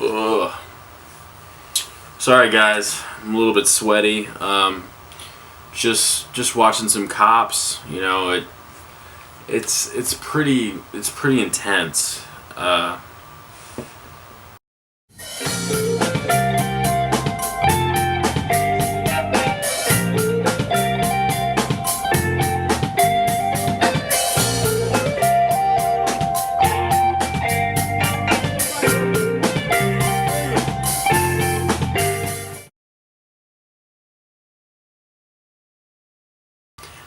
Ugh. Sorry guys, I'm a little bit sweaty. Just watching some Cops. You know, it's pretty intense.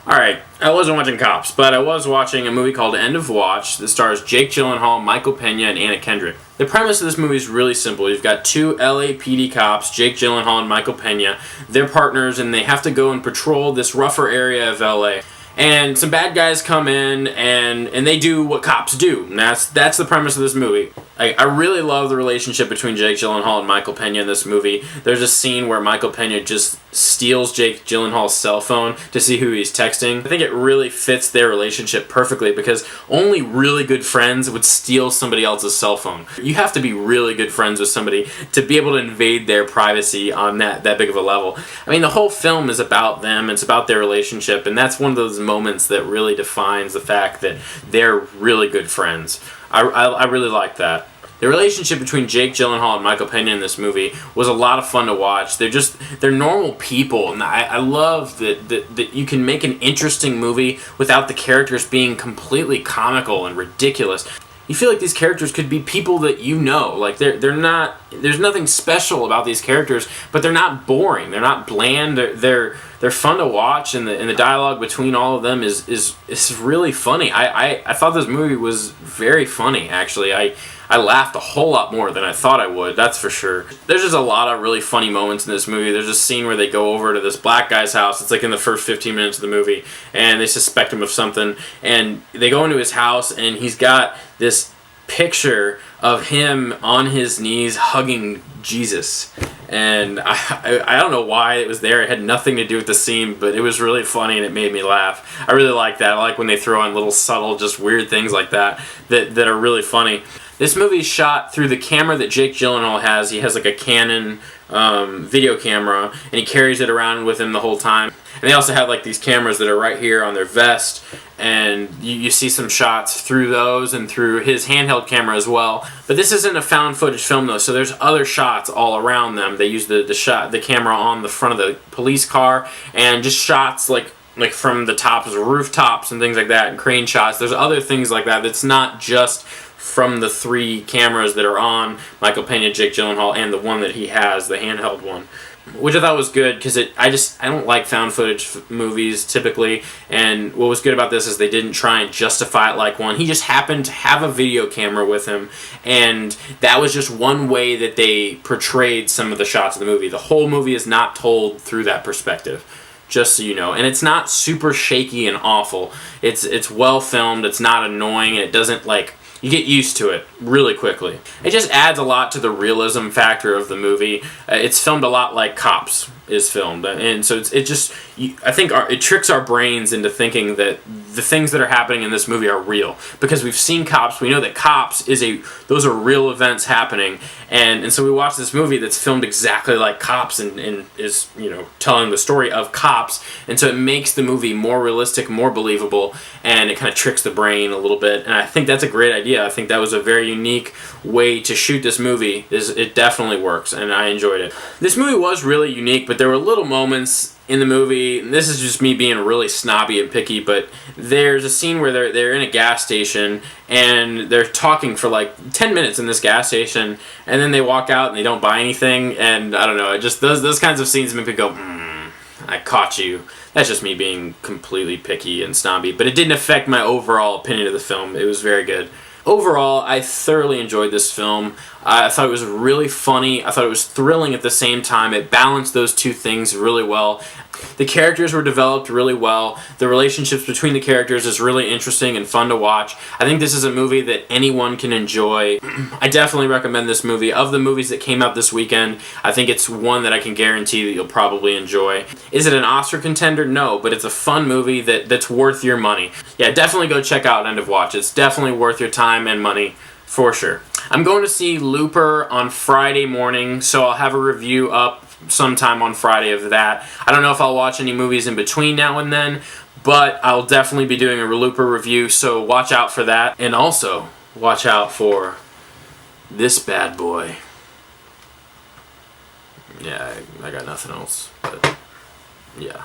Alright, I wasn't watching Cops, but I was watching a movie called End of Watch that stars Jake Gyllenhaal, Michael Peña, and Anna Kendrick. The premise of this movie is really simple. You've got two LAPD cops, Jake Gyllenhaal and Michael Peña. They're partners, and they have to go and patrol this rougher area of LA. And some bad guys come in, and they do what cops do. And that's the premise of this movie. I really love the relationship between Jake Gyllenhaal and Michael Peña in this movie. There's a scene where Michael Peña just steals Jake Gyllenhaal's cell phone to see who he's texting. I think it really fits their relationship perfectly because only really good friends would steal somebody else's cell phone. You have to be really good friends with somebody to be able to invade their privacy on that big of a level. I mean, the whole film is about them. It's about their relationship, and that's one of those moments that really defines the fact that they're really good friends. I really like that. The relationship between Jake Gyllenhaal and Michael Peña in this movie was a lot of fun to watch. They're normal people, and I love that you can make an interesting movie without the characters being completely comical and ridiculous. You feel like these characters could be people that you know. Like they're not. There's nothing special about these characters, but they're not boring. They're not bland. They're fun to watch, and the dialogue between all of them is really funny. I thought this movie was very funny. Actually, I laughed a whole lot more than I thought I would, that's for sure. There's just a lot of really funny moments in this movie. There's a scene where they go over to this black guy's house. It's like in the first 15 minutes of the movie, and they suspect him of something, and they go into his house, and he's got this picture of him on his knees hugging Jesus. And I don't know why it was there. It had nothing to do with the scene, but it was really funny and it made me laugh. I really like that. I like when they throw in little subtle, just weird things like that are really funny. This movie is shot through the camera that Jake Gyllenhaal has. He has like a Canon video camera, and he carries it around with him the whole time. And they also have like these cameras that are right here on their vest, and you see some shots through those and through his handheld camera as well. But this isn't a found footage film though, so there's other shots all around them. They use the camera on the front of the police car, and just shots like from the tops of rooftops and things like that, and crane shots. There's other things like that that's not just from the three cameras that are on Michael Peña, Jake Gyllenhaal, and the one that he has, the handheld one. Which I thought was good because I don't like found footage movies typically, and what was good about this is they didn't try and justify it like one. He just happened to have a video camera with him, and that was just one way that they portrayed some of the shots of the movie. The whole movie is not told through that perspective, just so you know. And it's not super shaky and awful. It's well filmed, it's not annoying, and it doesn't you get used to it really quickly. It just adds a lot to the realism factor of the movie. It's filmed a lot like Cops is filmed, and so I think it tricks our brains into thinking that the things that are happening in this movie are real, because we've seen Cops. We know that Cops those are real events happening, and so we watch this movie that's filmed exactly like Cops and is telling the story of Cops, and so it makes the movie more realistic, more believable, and it kind of tricks the brain a little bit. And I think that's a great idea. I think that was a very unique way to shoot this movie. It definitely works, and I enjoyed it. This movie was really unique, but there were little moments in the movie, and this is just me being really snobby and picky, but there's a scene where they're in a gas station, and they're talking for like 10 minutes in this gas station, and then they walk out and they don't buy anything, and I don't know, it just those kinds of scenes make me go, I caught you. That's just me being completely picky and snobby, but it didn't affect my overall opinion of the film. It was very good. Overall, I thoroughly enjoyed this film. I thought it was really funny. I thought it was thrilling at the same time. It balanced those two things really well. The characters were developed really well. The relationships between the characters is really interesting and fun to watch. I think this is a movie that anyone can enjoy. I definitely recommend this movie. Of the movies that came out this weekend, I think it's one that I can guarantee that you'll probably enjoy. Is it an Oscar contender? No, but it's a fun movie that's worth your money. Yeah, definitely go check out End of Watch. It's definitely worth your time and money For sure. I'm going to see Looper on Friday morning, so I'll have a review up sometime on Friday of that. I don't know if I'll watch any movies in between now and then, but I'll definitely be doing a Looper review, so watch out for that. And also, watch out for this bad boy. Yeah, I got nothing else, but yeah.